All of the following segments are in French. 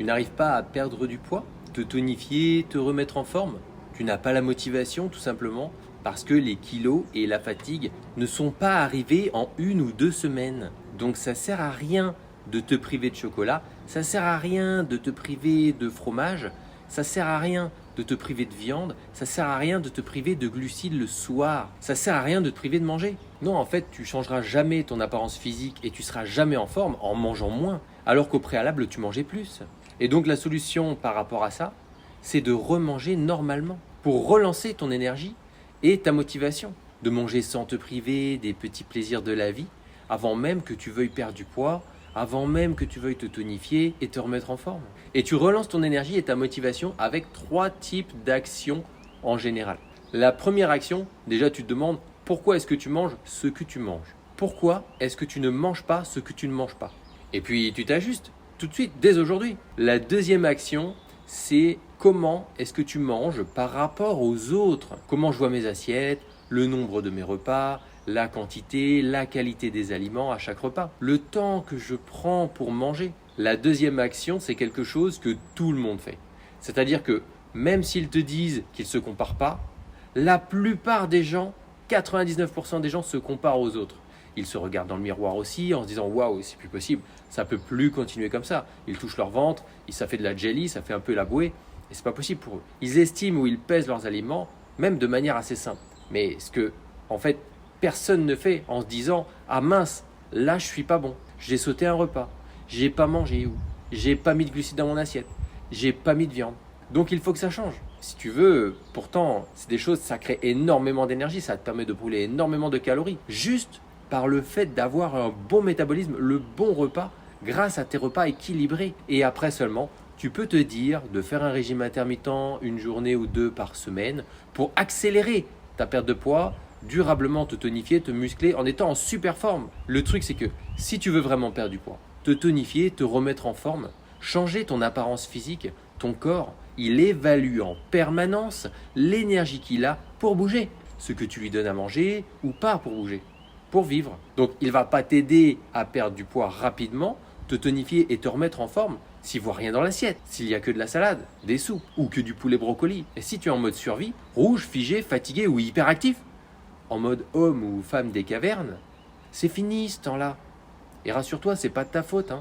Tu n'arrives pas à perdre du poids, te tonifier, te remettre en forme. Tu n'as pas la motivation tout simplement parce que les kilos et la fatigue ne sont pas arrivés en 1 ou 2 semaines. Donc ça sert à rien de te priver de chocolat, ça sert à rien de te priver de fromage, ça sert à rien de te priver de viande, ça sert à rien de te priver de glucides le soir, ça sert à rien de te priver de manger. Non, en fait, tu changeras jamais ton apparence physique et tu seras jamais en forme en mangeant moins, alors qu'au préalable, tu mangeais plus. Et donc la solution par rapport à ça, c'est de remanger normalement pour relancer ton énergie et ta motivation. De manger sans te priver des petits plaisirs de la vie avant même que tu veuilles perdre du poids, avant même que tu veuilles te tonifier et te remettre en forme. Et tu relances ton énergie et ta motivation avec 3 types d'actions en général. La première action, déjà tu te demandes pourquoi est-ce que tu manges ce que tu manges. Pourquoi est-ce que tu ne manges pas ce que tu ne manges pas. Et puis tu t'ajustes tout de suite, dès aujourd'hui. La deuxième action, c'est comment est-ce que tu manges par rapport aux autres. Comment je vois mes assiettes, le nombre de mes repas, la quantité, la qualité des aliments à chaque repas, le temps que je prends pour manger. La deuxième action, c'est quelque chose que tout le monde fait. C'est-à-dire que même s'ils te disent qu'ils ne se comparent pas, la plupart des gens, 99% des gens se comparent aux autres. Ils se regardent dans le miroir aussi en se disant « Waouh, c'est plus possible, ça peut plus continuer comme ça ». Ils touchent leur ventre, ça fait de la jelly, ça fait un peu la bouée, et c'est pas possible pour eux. Ils estiment ou ils pèsent leurs aliments, même de manière assez simple. Mais ce que, en fait, personne ne fait en se disant « Ah mince, là je suis pas bon, j'ai sauté un repas, j'ai pas mangé ou j'ai pas mis de glucides dans mon assiette, j'ai pas mis de viande ». Donc il faut que ça change. Si tu veux, pourtant, c'est des choses, ça crée énormément d'énergie, ça te permet de brûler énormément de calories. Juste par le fait d'avoir un bon métabolisme, le bon repas, grâce à tes repas équilibrés. Et après seulement, tu peux te dire de faire un régime intermittent 1 journée ou 2 par semaine pour accélérer ta perte de poids, durablement te tonifier, te muscler en étant en super forme. Le truc, c'est que si tu veux vraiment perdre du poids, te tonifier, te remettre en forme, changer ton apparence physique, ton corps, il évalue en permanence l'énergie qu'il a pour bouger. Ce que tu lui donnes à manger ou pas pour bouger, pour vivre. Donc il ne va pas t'aider à perdre du poids rapidement, te tonifier et te remettre en forme s'il ne voit rien dans l'assiette, s'il n'y a que de la salade, des soupes ou que du poulet brocoli. Et si tu es en mode survie, rouge, figé, fatigué ou hyperactif, en mode homme ou femme des cavernes, c'est fini ce temps-là. Et rassure-toi, c'est pas de ta faute.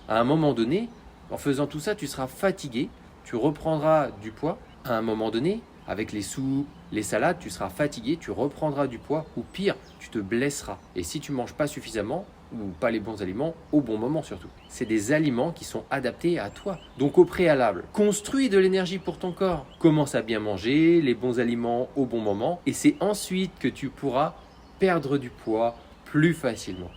À un moment donné, en faisant tout ça, tu seras fatigué, tu reprendras du poids. À un moment donné, avec les soupes, les salades, tu seras fatigué, tu reprendras du poids ou pire, tu te blesseras. Et si tu ne manges pas suffisamment ou pas les bons aliments, au bon moment surtout. C'est des aliments qui sont adaptés à toi. Donc au préalable, construis de l'énergie pour ton corps. Commence à bien manger, les bons aliments au bon moment. Et c'est ensuite que tu pourras perdre du poids plus facilement.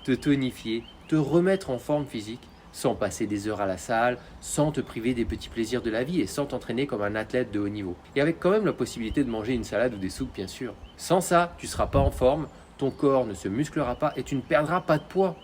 Te tonifier, te remettre en forme physique sans passer des heures à la salle, sans te priver des petits plaisirs de la vie et sans t'entraîner comme un athlète de haut niveau. Et avec quand même la possibilité de manger une salade ou des soupes, bien sûr. Sans ça, tu ne seras pas en forme, ton corps ne se musclera pas et tu ne perdras pas de poids.